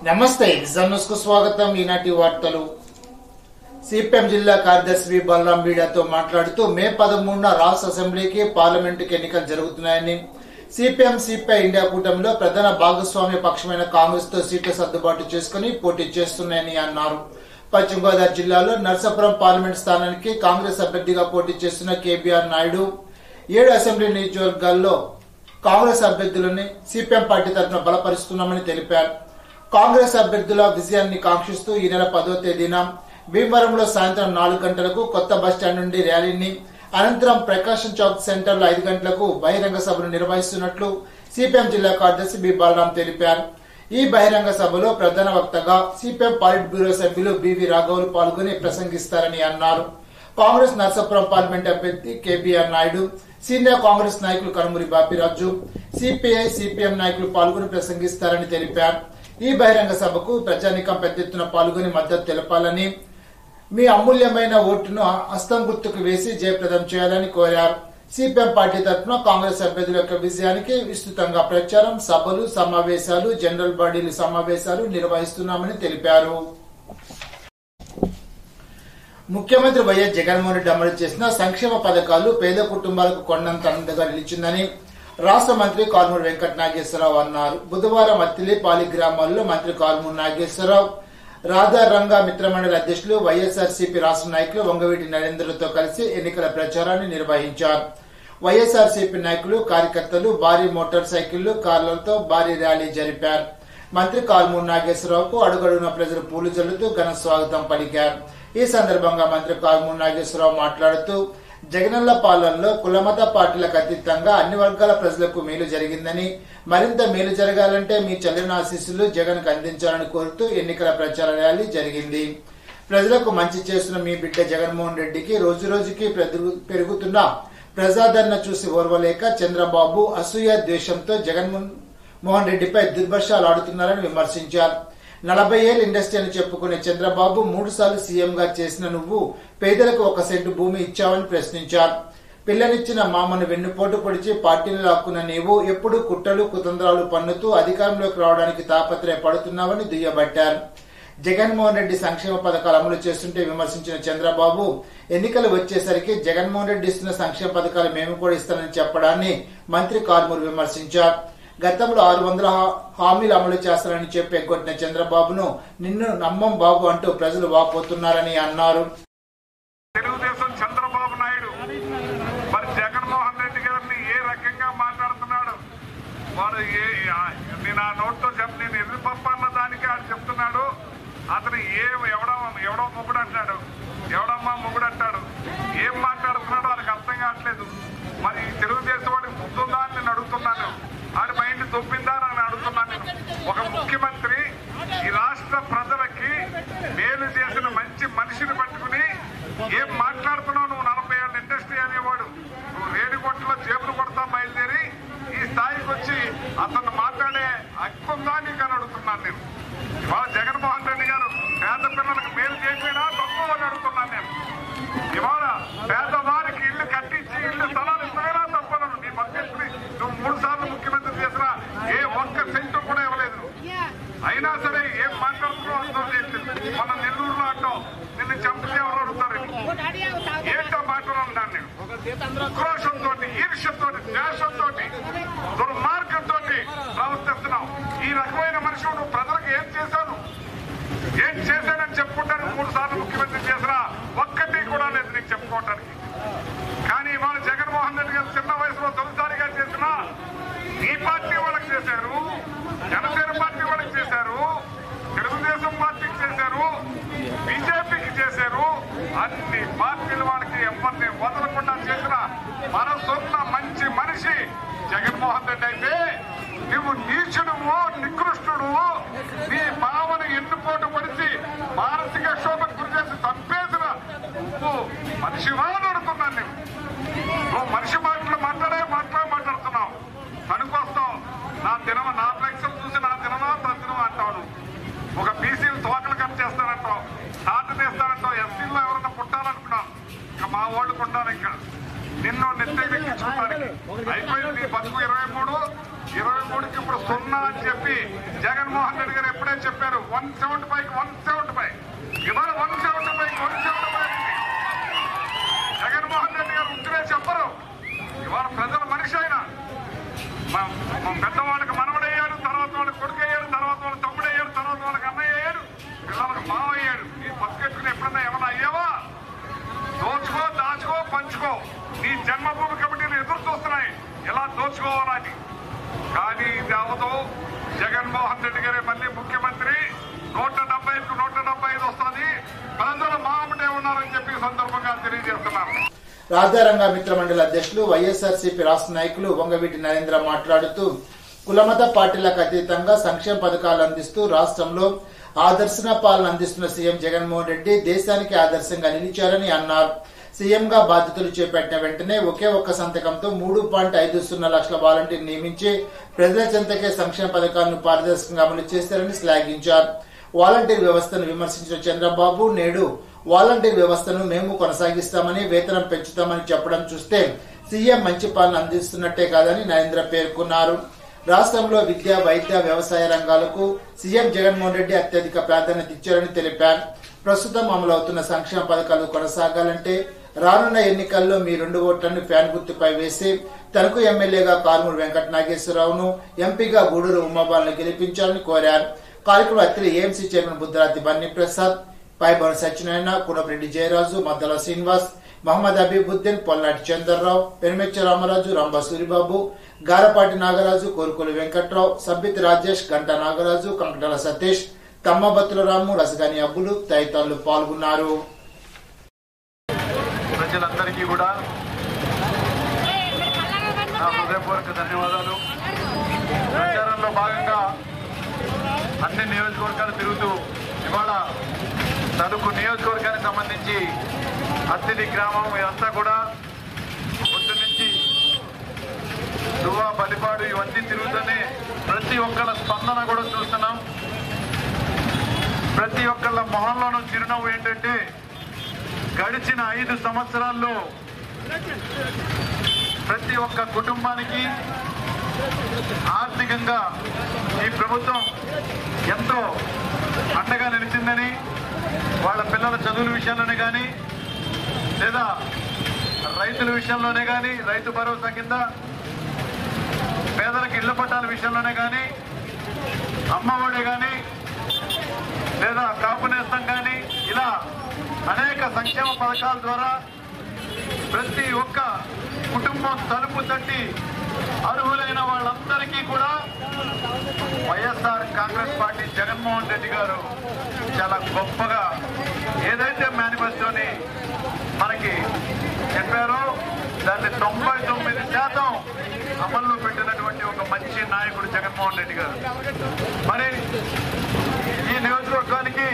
నమస్తే vision news కు స్వాగతం. ఈనాటి వార్తలు. సిపిఎం జిల్లా కార్యదర్శి వి బలరాం మీడియాతో మాట్లాడుతూ మే 13న రాష్ట్ర అసెంబ్లీకి పార్లమెంటుకి ఎన్నికలు జరుగుతున్నాయని, సిపిఎం సిపిఐ ఇండియా కూటమిలో ప్రధాన భాగస్వామ్య పక్షమైన కాంగ్రెస్ తో సీట్లు సర్దుబాటు చేసుకుని పోటీ చేస్తున్నాయని అన్నారు. పశ్చిమ గోదావరి జిల్లాలో నర్సాపురం పార్లమెంట్ స్థానానికి కాంగ్రెస్ అభ్యర్థిగా పోటీ చేస్తున్న కేబీఆర్ నాయుడు 7 అసెంబ్లీ నియోజకవర్గాల్లో కాంగ్రెస్ అభ్యర్థులని సిపిఎం పార్టీ తరఫున బలపరుస్తున్నామని తెలిపారు. కాంగ్రెస్ అభ్యర్థుల విజయాన్ని కాంక్షిస్తూ ఈ నెల 10వ తేదీన భీమవరంలో సాయంత్రం 4 గంటలకు కొత్త బస్టాండ్ నుండి ర్యాలీని, అనంతరం ప్రకాశం చౌక్ సెంటర్లో 5 గంటలకు బహిరంగ సభను నిర్వహిస్తున్నట్లు సిపిఎం జిల్లా కార్యదర్శి బి బలరాం తెలిపారు. ఈ బహిరంగ సభలో ప్రధాన వక్తగా సిపిఎం పాలిట్ బ్యూరో సభ్యులు బివి రాఘవులు పాల్గొని ప్రసంగిస్తారని అన్నారు. కాంగ్రెస్ నర్సాపురం పార్లమెంట్ అభ్యర్థి కేబీఆర్ నాయుడు, సీనియర్ కాంగ్రెస్ నాయకులు కనుమూరి బాపిరాజు, సిపిఐ సిపిఎం నాయకులు పాల్గొని ప్రసంగిస్తారని తెలిపారు. ఈ బహిరంగ సభకు ప్రజానీకం పెద్ద ఎత్తున పాల్గొని మద్దతు తెలపాలని, మీ అమూల్యమైన ఓటును హస్తం గుర్తుకు వేసి జయప్రదం చేయాలని కోరారు. సిపిఎం పార్టీ తరఫున కాంగ్రెస్ అభ్యర్థుల యొక్క విజయానికి విస్తృతంగా ప్రచారం, సభలు, సమావేశాలు, జనరల్ బాడీలు సమావేశాలు నిర్వహిస్తున్నామని తెలిపారు. ముఖ్యమంత్రి వైఎస్ జగన్మోహన్ రెడ్డి అమలు చేసిన సంక్షేమ పథకాలు పేద కుటుంబాలకు కొండంత అండగా నిలిచిందని రాష్ట్ర మంత్రి కారుమూరి వెంకట నాగేశ్వరరావు అన్నారు. బుధవారం అత్తిలి పాలి గ్రామాల్లో మంత్రి కారుమూరి నాగేశ్వరరావు, రాధారంగ మిత్రమండలి అధ్యక్షులు వైఎస్ఆర్సీపీ రాష్ట్ర నాయకులు వంగవీటి నరేంద్రతో కలిసి ఎన్నికల ప్రచారాన్ని నిర్వహించారు. వైఎస్ఆర్సీపీ నాయకులు, కార్యకర్తలు భారీ మోటార్ సైకిళ్లు, కార్లతో భారీ ర్యాలీ జరిపారు. మంత్రి కారుమూరి నాగేశ్వరరావుకు అడుగడుగున ప్రజలు పూలు జల్లుతూ ఘన స్వాగతం పలికారు. ఈ సందర్భంగా మంత్రి కారుమూరి నాగేశ్వరరావు మాట్లాడుతూ జగనన్న పాలనలో కులమత పార్టీలకు అతీతంగా అన్ని వర్గాల ప్రజలకు మేలు జరిగిందని, మరింత మేలు జరగాలంటే మీ చెల్లిన ఆశీస్సులు జగన్ కు అందించాలని కోరుతూ ఎన్నికల ప్రచార ర్యాలీ జరిగింది. ప్రజలకు మంచి చేస్తున్న మీ బిడ్డ జగన్మోహన్ రెడ్డికి రోజు రోజుకి పెరుగుతున్న ప్రజాదరణ చూసి ఓర్వలేక చంద్రబాబు అసూయ ద్వేషంతో జగన్మోహన్ రెడ్డిపై దుర్భాషలు ఆడుతున్నారని విమర్శించారు. 40 ఏళ్ల ఇండస్ట్రీ అని చెప్పుకునే చంద్రబాబు 3 సార్లు సీఎంగా చేసిన నువ్వు పేదలకు 1 సెంటు భూమి ఇచ్చావని ప్రశ్నించారు. పిల్లనిచ్చిన మామను వెన్నుపోటు పొడిచి పార్టీని లాక్కున్న నీవు ఎప్పుడు కుట్రలు కుతంత్రాలు పన్నుతూ అధికారంలోకి రావడానికి తాపత్రయపడుతున్నావని దుయ్యబట్టారు. జగన్మోహన్ రెడ్డి సంక్షేమ పథకాలు అమలు చేస్తుంటే విమర్శించిన చంద్రబాబు ఎన్నికలు వచ్చేసరికి జగన్మోహన్ రెడ్డి ఇస్తున్న సంక్షేమ పథకాలు మేము కూడా ఇస్తానని చెప్పడాన్ని మంత్రి కారుమూరి విమర్శించారు. గతంలో 600 హామీలు అమలు చేస్తారని చెప్పి ఎగ్గొట్టిన చంద్రబాబును నిన్ను నమ్మం బాబు అంటూ ప్రజలు వాపోతున్నారని అన్నారు. తెలుగుదేశం చంద్రబాబు నాయుడు మరి జగన్మోహన్ రెడ్డి గారిని ఏ రకంగా మాట్లాడుతున్నాడు, వాడు నేను ఆ నోట్తో నేను ఎదురు పంపన్న దానికి ఆడు చెప్తున్నాడు. అతను ఎవడో మొగుడు అంటాడు, ఎవడమ్మా మొగుడు అంటాడు. ఏం మాట్లాడుతున్నాడో వాళ్ళకి అర్థం కావట్లేదు. మరి తెలుగుదేశం వాడికి ముద్దుందా అని నేను అడుగుతున్నాను, ఆడి మైండ్ దొబ్బిందా అని అడుగుతున్నాను. నేను ఒక ముఖ్యమంత్రి ఈ రాష్ట్ర ప్రజలకి మేలు చేసిన మంచి మనిషిని పట్టుకుని ఏం మాట్లాడుతున్నావు నువ్వు? 40 ఏళ్ళ ఇండస్ట్రీ అనేవాడు నువ్వు రేడిగొట్టలో జేబులు కొడతా బయలుదేరి ఈ స్థాయికి వచ్చి అతను మాట్లాడే హక్కుందా నీకు అని అడుగుతున్నాను నేను. ఇవాళ జగన్మోహన్ రెడ్డి గారు పేద పిల్లలకు మేలు చేయకపోయినా తక్కువ అని అడుగుతున్నాను నేను. ఇవాళ పేదవారికి ఇల్లు కట్టించి ఇల్లు స్థలాలు ఇస్తాయినా తప్పను. నీ పద్ధతిని నువ్వు 3 సార్లు ముఖ్యమంత్రి చేసినా ఏ 1 సెంటు కూడా ఇవ్వలేదు. అయినా సరే ఏం మాట్లాడుతున్నావు అర్థం చేయట్లేదు. మన నెల్లూరులో అంటాం నిన్ను చంపితే ఎవరు అడుగుతారు? ఏంటో మాట్లాడుతున్నాను నేను. ఉక్రోషంతో, ఈర్ష్యంతో, ద్వేషంతో, దుర్మార్గంతో ప్రవర్తిస్తున్నావు. ఈ రకమైన మనిషి నువ్వు ప్రజలకు ఏం చేశాను, ఏం చేశానని చెప్పుకుంటాను. 3 సార్లు ముఖ్యమంత్రి చేసినా ఒక్కటి కూడా లేదు నీకు చెప్పుకోవటానికి. కానీ ఇవాళ జగన్మోహన్ రెడ్డి గారు చిన్న వయసులో తొలిసారిగా చేసినా ఈ పార్టీ వాళ్ళకి చేశారు, జనసేన పార్టీ వాళ్ళకి చేశారు, తెలుగుదేశం పార్టీకి చేశారు, బీజేపీకి చేశారు. అన్ని పార్టీల వాళ్ళకి ఎవరిని వదలకుండా చేసిన మనసున్న మంచి మనిషి జగన్మోహన్ రెడ్డి అయితే నువ్వు నీచుడువో నికృష్టుడువో, నీ భావన ఎన్నుపోటు పడిచి మానసిక క్షోభకు గురి చేసి చంపేసిన నువ్వు మనిషివా అని అడుగుతున్నాను నేను. నువ్వు మనిషి మాటలు మాట్లాడుతున్నావు. కనుకొస్తావు నా ఫ్లెక్స్లు చూసి నా తినమా తన అంటావు. నువ్వు ఒక బీసీలు తోకలు కట్ చేస్తానంటావు, తాట తీస్తానంటావు. ఎస్సీలో ఎవరన్నా పుట్టాలనుకున్నావు, ఇంకా మా వాళ్ళు పుట్టారు. ఇంకా నిన్ను నెట్టెక్కించుకోవడానికి అయిపోయింది నీ బతుకు. 23 23కి ఇప్పుడు 0 అని చెప్పి జగన్మోహన్ రెడ్డి గారు ఎప్పుడే చెప్పారు. 175కి 175, ఇవాళ 175 జగన్మోహన్ రెడ్డి గారు ఉంటే చెప్పరు. ఇవాళ ప్రజల మనిషి అయినా పెద్దవాళ్ళకి మనవడయ్యాడు, తర్వాత వాళ్ళకి కొడుకు అయ్యాడు, తర్వాత వాళ్ళకి తమ్ముడు అయ్యాడు, తర్వాత వాళ్ళకి అన్నయ్య అయ్యాడు, పిల్లలకు మావ అయ్యాడు. నీ బతుకెట్టుకుని ఎప్పుడన్నా ఏమన్నా అయ్యావా? దోచుకో, దాచుకో, పంచుకో. నీ జన్మభూమి కమిటీలు ఎదురు చూస్తున్నాయి ఎలా దోచుకోవాలని. కానీ ఇది అవ్వదు. జగన్మోహన్ రెడ్డి గారే మళ్ళీ ముఖ్యమంత్రి. 175కు 175 వస్తుంది. ప్రజలు మామటే ఉన్నారని చెప్పి సందర్భంగా తెలియజేస్తున్నారు. రాధారంగ మిత్రమండలి అధ్యక్షులు వైఎస్ఆర్సీపీ రాష్ట్ర నాయకులు వంగవీటి నరేంద్ర మాట్లాడుతూ కులమత పార్టీలకు అతీతంగా సంక్షేమ పథకాలు అందిస్తూ రాష్ట్రంలో ఆదర్శన పాలన అందిస్తున్న సీఎం జగన్మోహన్ రెడ్డి దేశానికి ఆదర్శంగా నిలిచారని అన్నారు. సీఎంగా బాధ్యతలు చేపట్టిన వెంటనే ఒకే ఒక్క సంతకంతో 3.50 లక్షల వాలంటీర్లు నియమించి ప్రజల చెంతకే సంక్షేమ పథకాలను పారదర్శకంగా అమలు చేశారని శ్లాఘించారు. వాలంటీర్ వ్యవస్థను విమర్శించిన చంద్రబాబు నేడు వాలంటీర్ వ్యవస్థను మేము కొనసాగిస్తామని, వేతనం పెంచుతామని చెప్పడం చూస్తే సీఎం మంచి పాలన అందిస్తున్నట్టే కాదని నరేంద్ర పేర్కొన్నారు. రాష్ట్రంలో విద్య, వైద్య, వ్యవసాయ రంగాలకు సీఎం జగన్మోహన్ రెడ్డి అత్యధిక ప్రాధాన్యత ఇచ్చారని తెలిపారు. ప్రస్తుతం అమలవుతున్న సంక్షేమ పథకాలు కొనసాగాలంటే రానున్న ఎన్నికల్లో మీ 2 ఓట్లను ఫ్యాన్ గుర్తుపై వేసి తణుకు ఎమ్మెల్యేగా కారుమూరి వెంకట నాగేశ్వరరావును, ఎంపీగా గూడూరు ఉమాబాలను గెలిపించాలని కోరారు. కార్యక్రమ అతిథి ఏఎంసీ చైర్మన్ బుద్ధరాతి బన్నీ ప్రసాద్, పైబోని సత్యనారాయణ, కునపరెడ్డి జయరాజు, మద్దల శ్రీనివాస్, మహమ్మద్ అబీబుద్దీన్, పొల్లాటి చంద్రరావు, పెనుమెచ్చ రామరాజు, రంభా సూరిబాబు, గారపాటి నాగరాజు, కోరుకొలి వెంకట్రావు, సబ్బితి రాజేష్, గంటా నాగరాజు, కంకటల సతీష్, తమ్మబత్తుల రాము, రసగాని అబ్బులు తదితరులు పాల్గొన్నారు. ప్రజలందరికీ కూడా నా హృదయపూర్వక ధన్యవాదాలు. ప్రచారంలో భాగంగా అన్ని నియోజకవర్గాలు తిరుగుతూ ఇవాళ తణుకు నియోజకవర్గానికి సంబంధించి అత్తిలి గ్రామం ఇదంతా కూడా పొద్దు నుంచి దువ్వా, బలిపాడు ఇవన్నీ తిరుగుతూనే ప్రతి ఒక్కళ్ళ స్పందన కూడా చూస్తున్నాం. ప్రతి ఒక్కళ్ళ మొహంలోనూ చిరునవ్వు ఏంటంటే గడిచిన 5 సంవత్సరాల్లో ప్రతి ఒక్క కుటుంబానికి ఆర్థికంగా ఈ ప్రభుత్వం ఎంతో అండగా నిలిచిందని, వాళ్ళ పిల్లల చదువుల విషయంలోనే కానీ, లేదా రైతుల విషయంలోనే కానీ, రైతు భరోసా కింద పేదలకు ఇళ్ల పట్టాల విషయంలోనే కానీ, అమ్మఒడి కానీ, లేదా కాపు నేస్తం కానీ, ఇలా అనేక సంక్షేమ పథకాల ద్వారా ప్రతి ఒక్క కుటుంబం తలుపు తట్టి అర్హులైన వాళ్ళందరికీ కూడా వైఎస్ఆర్ కాంగ్రెస్ పార్టీ జగన్మోహన్ రెడ్డి గారు చాలా గొప్పగా ఏదైతే మేనిఫెస్టోని మనకి చెప్పారో దాన్ని 99% అమల్లో పెట్టినటువంటి ఒక మంచి నాయకుడు జగన్మోహన్ రెడ్డి గారు. మరి ఈ నియోజకవర్గానికి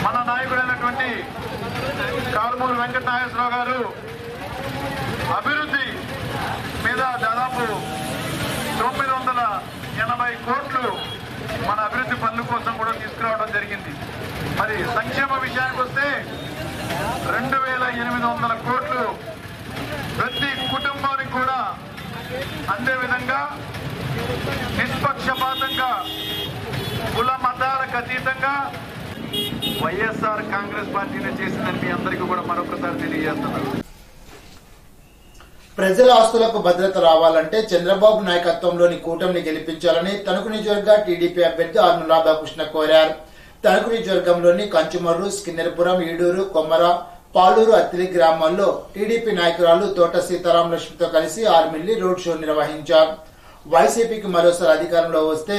మన నాయకుడైనటువంటి కారుమూరి వెంకట నాగేశ్వరరావు గారు అభివృద్ధి మీద దాదాపు 980 కోట్లు మన అభివృద్ధి పనుల కోసం కూడా తీసుకురావడం జరిగింది. మరి సంక్షేమ విషయానికి వస్తే 2800 కోట్లు ప్రతి కుటుంబానికి కూడా అందే విధంగా నిష్పక్షపాతంగా కుల మతాలకు అతీతంగా వైఎస్ఆర్ కాంగ్రెస్ పార్టీని చేసిందని మీ అందరికీ కూడా మరొకసారి తెలియజేస్తున్నారు. ప్రజల ఆస్తులకు భద్రత రావాలంటే చంద్రబాబు నాయకత్వంలోని కూటమిని గెలిపించాలని తణుకు నియోజకవర్గ టీడీపీ అభ్యర్థి ఆర్ను రాధాకృష్ణ కోరారు. తణుకు నియోజకవర్గంలోని కంచుమర్రు, స్కిన్నెరపురం, ఈడూరు, కొమ్మర, పాలూరు, అత్తిలి గ్రామాల్లో టీడీపీ నాయకురాలు తోట సీతారాం లక్ష్మితో కలిసి ఆర్మిల్లి రోడ్ షో నిర్వహించారు. వైసీపీకి మరోసారి అధికారంలో వస్తే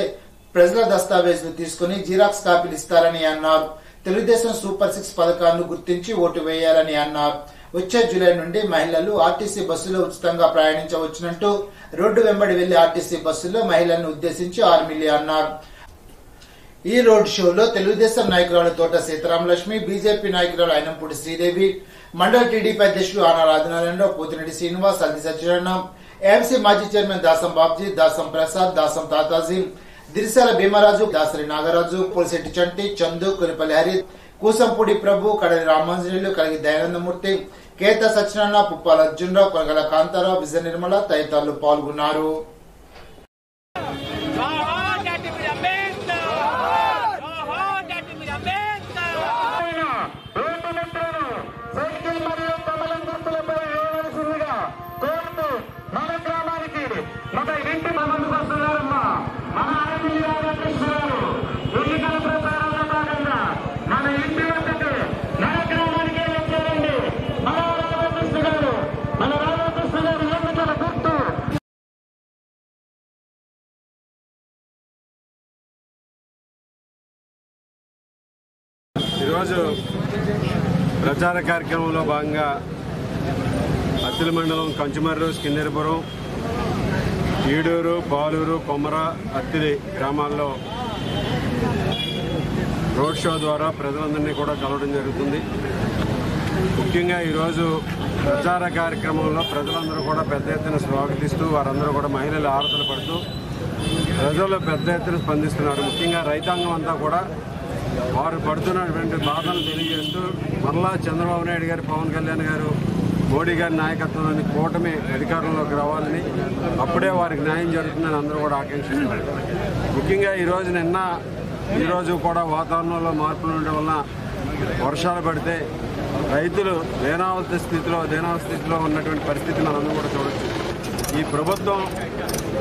ప్రజల దస్తావేజులు తీసుకుని జిరాక్స్ కాపీలు ఇస్తారని అన్నారు. తెలుగుదేశం సూపర్ 6 పథకాలను గుర్తించి ఓటు వేయాలని అన్నారు. వచ్చే జూలై నుండి మహిళలు ఆర్టీసీ బస్సులో ఉచితంగా ప్రయాణించవచ్చునంటూ రోడ్డు వెంబడి వెళ్లి ఆర్టీసీ బస్సులో మహిళలను ఉద్దేశించి ఆర్మిల్లి అన్నారు. ఈ రోడ్ షోలో తెలుగుదేశం నాయకురాలు తోట సీతారాం లక్ష్మి, బీజేపీ నాయకురాలు అయినంపూడి శ్రీదేవి, మండల టీడీపీ అధ్యక్షులు ఆనా రాజనారాయణరావు, పోతిరెడ్డి శ్రీనివాస్, అల్ది సత్యనారాయణ, ఏఎంసీ మాజీ చైర్మన్ దాసం బాబ్జీ, దాసం ప్రసాద్, దాసం తాతాజీ, దిరిశాల భీమరాజు, దాసరి నాగరాజు, పులిశెట్టి చంటి, చందు, కొనిపల్లి హరి, కూసంపూడి ప్రభు, కడలి రామాంజనేయులు, కలిగి దయానందమూర్తి, కేత సత్యనారాయణ, పుప్పాల అర్జునరావు, కొనగల కాంతారావు, విజయ నిర్మల తదితరులు పాల్గొన్నారు. ఈరోజు ప్రచార కార్యక్రమంలో భాగంగా అత్తిలి మండలం కంచుమర్రు, స్కిన్నెరపురం, ఈడూరు, పాలూరు, కొమర, అత్తిలి గ్రామాల్లో రోడ్ షో ద్వారా ప్రజలందరినీ కూడా కలవడం జరుగుతుంది. ముఖ్యంగా ఈరోజు ప్రచార కార్యక్రమంలో ప్రజలందరూ కూడా పెద్ద ఎత్తున స్వాగతిస్తూ వారందరూ కూడా మహిళలు ఆరతలు పడుతూ ప్రజలు పెద్ద ఎత్తున స్పందిస్తున్నారు. ముఖ్యంగా రైతాంగం అంతా కూడా వారు పడుతున్నటువంటి బాధలు తెలియజేస్తూ మరలా చంద్రబాబు నాయుడు గారు, పవన్ కళ్యాణ్ గారు, మోడీ గారి నాయకత్వంలోని కూటమి అధికారంలోకి రావాలని, అప్పుడే వారికి న్యాయం జరుగుతుందని అందరూ కూడా ఆకాంక్షిస్తున్నారు. ముఖ్యంగా ఈరోజు కూడా వాతావరణంలో మార్పులు ఉండడం వలన వర్షాలు పడితే రైతులు దీనావస్థ స్థితిలో ఉన్నటువంటి పరిస్థితి మనందరం కూడా చూడవచ్చు. ఈ ప్రభుత్వం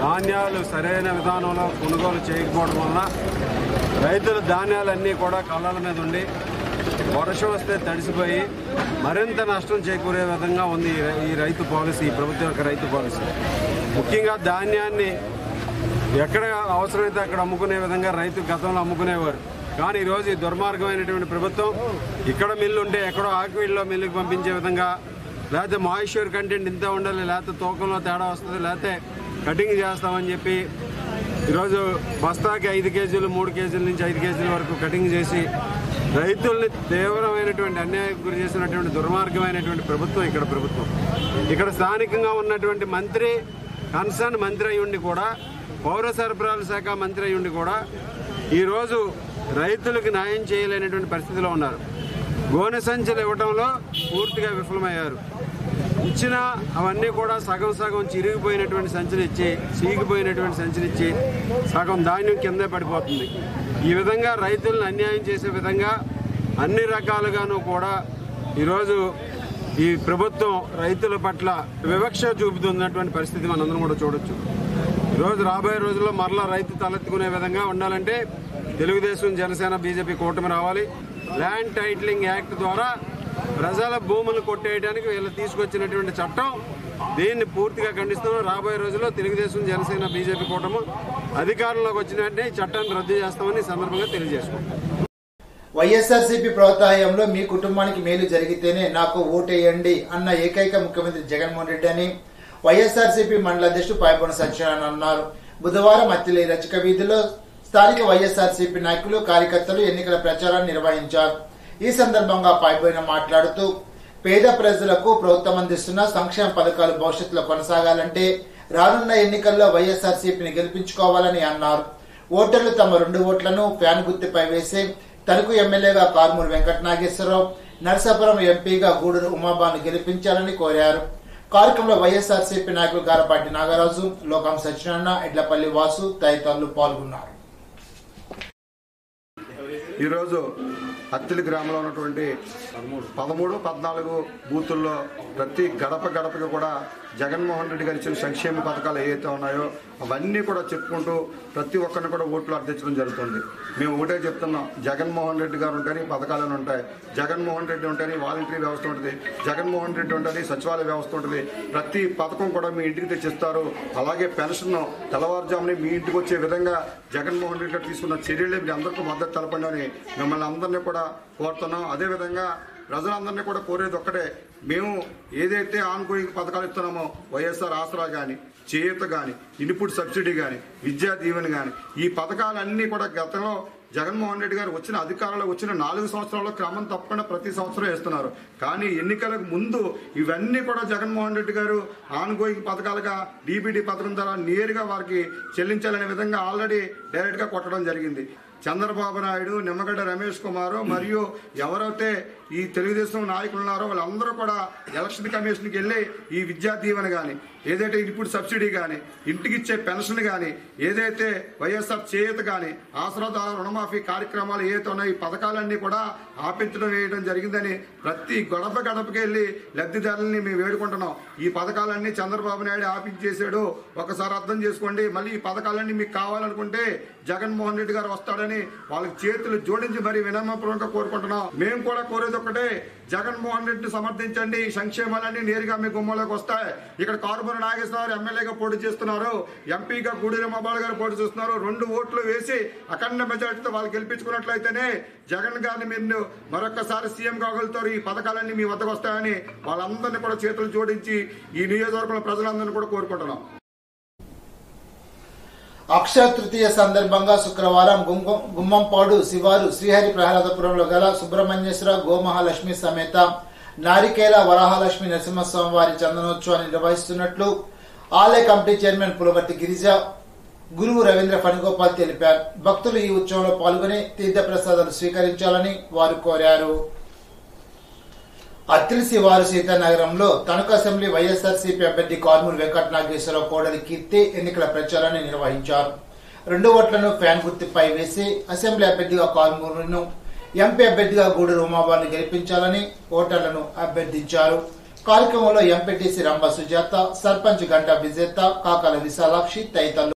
ధాన్యాలు సరైన విధానంలో కొనుగోలు చేయకపోవడం వలన రైతుల ధాన్యాలన్నీ కూడా కళ్ళల మీద ఉండి వర్షం వస్తే తడిసిపోయి మరింత నష్టం చేకూరే విధంగా ఉంది ఈ రైతు పాలసీ, ఈ ప్రభుత్వం యొక్క రైతు పాలసీ. ముఖ్యంగా ధాన్యాన్ని ఎక్కడ అవసరమైతే అక్కడ అమ్ముకునే విధంగా రైతు గతంలో అమ్ముకునేవారు. కానీ ఈరోజు ఈ దుర్మార్గమైనటువంటి ప్రభుత్వం ఇక్కడ మిల్లు ఉంటే ఎక్కడో ఆక్వీడ్లో మిల్లుకి పంపించే విధంగా, లేకపోతే మాయిశ్చర్ కంటెంట్ ఇంత ఉండాలి, లేకపోతే తూకంలో తేడా వస్తుంది, లేకపోతే కటింగ్ చేస్తామని చెప్పి ఈరోజు బస్తాకి 5 కేజీలు, 3 కేజీల నుంచి 5 కేజీల వరకు కటింగ్ చేసి రైతుల్ని తీవ్రమైనటువంటి అన్యాయం గురి చేసినటువంటి దుర్మార్గమైనటువంటి ప్రభుత్వం ఇక్కడ ప్రభుత్వం. ఇక్కడ స్థానికంగా ఉన్నటువంటి మంత్రి, కన్సర్న్ మంత్రి అయి ఉండి కూడా, పౌర సరఫరాల శాఖ మంత్రి అయి ఉండి కూడా ఈరోజు రైతులకు న్యాయం చేయలేనటువంటి పరిస్థితిలో ఉన్నారు. గోనె సంచులు ఇవ్వడంలో పూర్తిగా విఫలమయ్యారు. ఇచ్చిన అవన్నీ కూడా సగం చిరిగిపోయినటువంటి సంచులు ఇచ్చి, చీగిపోయినటువంటి సంచులు ఇచ్చి సగం ధాన్యం కిందే పడిపోతుంది. ఈ విధంగా రైతులను అన్యాయం చేసే విధంగా అన్ని రకాలుగాను కూడా ఈరోజు ఈ ప్రభుత్వం రైతుల పట్ల వివక్ష చూపుతున్నటువంటి పరిస్థితి మనందరం కూడా చూడొచ్చు. ఈరోజు రాబోయే రోజుల్లో మరలా రైతు తలెత్తుకునే విధంగా ఉండాలంటే తెలుగుదేశం, జనసేన, బీజేపీ కూటమి రావాలి. ల్యాండ్ టైటిలింగ్ యాక్ట్ ద్వారా ప్రజల భూములు కొట్టేయడానికి వీళ్ళు తీసుకొచ్చినటువంటి చట్టం, దీన్ని పూర్తిగా ఖండిస్తున్నాం. రాబోయే రోజుల్లో తెలుగుదేశం, జనసేన, బీజేపీ కూటమి అధికారంలోకి వచ్చిన వెంటనే ఈ చట్టాన్ని రద్దు చేస్తామని సందర్భంగా తెలియజేసుకుంటాం. వైఎస్ఆర్సీపీ ప్రభుత్వంలో మీ కుటుంబానికి మేలు జరిగితేనే నాకు ఓటేయండి అన్న ఏకైక ముఖ్యమంత్రి జగన్మోహన్ రెడ్డి అని వైఎస్ఆర్సీపీ మండల అధ్యక్షుడు పాయబోన సత్యనారాయణ అన్నారు. బుధవారం అత్తిలి రచిక వీధిలో స్థానిక వైఎస్ఆర్సీపీ నాయకులు, కార్యకర్తలు ఎన్నికల ప్రచారాన్ని నిర్వహించారు. ఈ సందర్భంగా పాయబోన మాట్లాడుతూ పేద ప్రజలకు ప్రభుత్వం అందిస్తున్న సంక్షేమ పథకాలు భవిష్యత్తులో కొనసాగాలంటే రానున్న ఎన్నికల్లో వైఎస్ఆర్సీపీని గెలిపించుకోవాలని అన్నారు. ఓటర్లు తమ 2 ఓట్లను ఫ్యాన్ గుర్తుపై వేసి తణుకు ఎమ్మెల్యేగా కారుమూరి వెంకట నాగేశ్వరరావు, నరసాపురం ఎంపీగా గూడూరు ఉమాబాను గెలిపించాలని కోరారు. కార్యక్రమంలో వైఎస్ఆర్సీపీ నాయకులు గారపాటి నాగరాజు, లోకం సత్యనారాయణ, ఎడ్లపల్లి వాసు తదితరులు పాల్గొన్నారు. ఈరోజు అత్తిలి గ్రామంలో ఉన్నటువంటి 13, 14 బూతుల్లో ప్రతి గడపకి కూడా జగన్మోహన్ రెడ్డి గారు ఇచ్చిన సంక్షేమ పథకాలు ఏవైతే ఉన్నాయో అవన్నీ కూడా చెప్పుకుంటూ ప్రతి ఒక్కరిని కూడా ఓట్లు అర్థించడం జరుగుతుంది. మేము ఒకటే చెప్తున్నాం, జగన్మోహన్ రెడ్డి గారు ఉంటేనే పథకాలను ఉంటాయి, జగన్మోహన్ రెడ్డి ఉంటేనే వాలంటరీ వ్యవస్థ ఉంటుంది, జగన్మోహన్ రెడ్డి ఉంటేనే సచివాలయ వ్యవస్థ ఉంటుంది. ప్రతి పథకం కూడా మీ ఇంటికి తెచ్చిస్తారు. అలాగే పెన్షన్ తెల్లవారుజాముని మీ ఇంటికి వచ్చే విధంగా జగన్మోహన్ రెడ్డి గారు తీసుకున్న చర్యలే మీ అందరికీ మద్దతు తెలపండి అని మిమ్మల్ని అందరినీ కూడా కోరుతున్నాం. అదేవిధంగా ప్రజలందరినీ కూడా కోరేది ఒక్కటే, మేము ఏదైతే ఆన్గోయింగ్ పథకాలు ఇస్తున్నామో వైఎస్ఆర్ ఆసరా కానీ, చేయూత కానీ, ఇన్పుట్ సబ్సిడీ కానీ, విద్యా దీవెన కానీ, ఈ పథకాలన్నీ కూడా గతంలో జగన్మోహన్ రెడ్డి గారు వచ్చిన అధికారంలో వచ్చిన 4 సంవత్సరాల్లో క్రమం తప్పకుండా ప్రతి సంవత్సరం వేస్తున్నారు. కానీ ఎన్నికలకు ముందు ఇవన్నీ కూడా జగన్మోహన్ రెడ్డి గారు ఆన్గోయింగ్ పథకాలుగా డీబీటీ పథకం ద్వారా నేరుగా వారికి చెల్లించాలనే విధంగా ఆల్రెడీ డైరెక్ట్గా కొట్టడం జరిగింది. చంద్రబాబు నాయుడు, నిమ్మగడ్డ రమేష్ కుమార్ మరియు ఎవరైతే ఈ తెలుగుదేశం నాయకులు ఉన్నారో వాళ్ళందరూ కూడా ఎలక్షన్ కమిషన్కి వెళ్ళి ఈ విద్యా దీవెన కానీ, ఏదైతే ఇన్పుట్ సబ్సిడీ కానీ, ఇంటికి ఇచ్చే పెన్షన్ కానీ, ఏదైతే వైఎస్ఆర్ చేయూత కానీ, ఆసరా ద్వారా రుణమాఫీ కార్యక్రమాలు ఏదైతే ఉన్నాయో ఈ పథకాలన్నీ కూడా ఆపించడం వేయడం జరిగిందని ప్రతి గడపకి వెళ్ళి లబ్ధిదారులని మేము వేడుకుంటున్నాం. ఈ పథకాలన్నీ చంద్రబాబు నాయుడు ఆపించేశాడు, ఒకసారి అర్థం చేసుకోండి. మళ్ళీ ఈ పథకాలన్నీ మీకు కావాలనుకుంటే జగన్మోహన్ రెడ్డి గారు వస్తాడని వాళ్ళకి చేతులు జోడించి మరి వినమ్రపూర్వకంగా కోరుకుంటున్నాం. మేము కూడా కోరేది ఒక్కటే, జగన్మోహన్ రెడ్డిని సమర్థించండి. సంక్షేమాలన్నీ నేరుగా మీ గుమ్మంలోకి వస్తాయి. ఇక్కడ కారుమూరి నాగేశ్వరరావు ఎమ్మెల్యేగా పోటీ చేస్తున్నారు, ఎంపీగా గూడూరి అమ్మాబాబు గారు పోటీ చేస్తున్నారు. 2 ఓట్లు వేసి అఖండ మెజార్టీతో వాళ్ళు గెలిపించుకున్నట్లయితేనే జగన్ గారిని మీరు మరొకసారి సీఎం కాగలుగుతారు. ఈ పథకాలన్నీ మీ వద్దకు వస్తాయని వాళ్ళందరినీ కూడా చేతులు జోడించి ఈ నియోజకవర్గంలో ప్రజలందరినీ కూడా కోరుకుంటున్నాం. అక్షయ తృతీయ సందర్భంగా శుక్రవారం గుమ్మంపాడు శివారు శ్రీహరి ప్రహ్లాదపురంలో గల సుబ్రహ్మణ్యేశ్వర గోమహాలక్ష్మి సమేత నారికేల వరాహలక్ష్మి నరసింహస్వామి వారి చందనోత్సవాన్ని నిర్వహిస్తున్నట్లు ఆలయ కమిటీ చైర్మన్ పులవర్తి గిరిజ, గురువు రవీంద్ర ఫణిగోపాల్ తెలిపారు. భక్తులు ఈ ఉత్సవంలో పాల్గొని తీర్థప్రసాదాలు స్వీకరించాలని వారు కోరారు. అత్తిలి శివారు సీతానగరంలో తణుకు అసెంబ్లీ వైఎస్ఆర్సీపీ అభ్యర్థి కారుమూరి వెంకట నాగేశ్వరరావు కోడలి కీర్తి ఎన్నికల ప్రచారాన్ని నిర్వహించారు. 2 ఓట్లను ఫ్యాన్ గుర్తుపై వేసి అసెంబ్లీ అభ్యర్థిగా కారుమూరిను, ఎంపీ అభ్యర్థిగా గూడూరు ఉమాబాబును గెలిపించాలని ఓటర్లను అభ్యర్థించారు. కార్యక్రమంలో ఎంపీటీసీ రంభ సుజాత, సర్పంచ్ గంటా విజేత, కాకాల విశాలాక్షి తదితరులు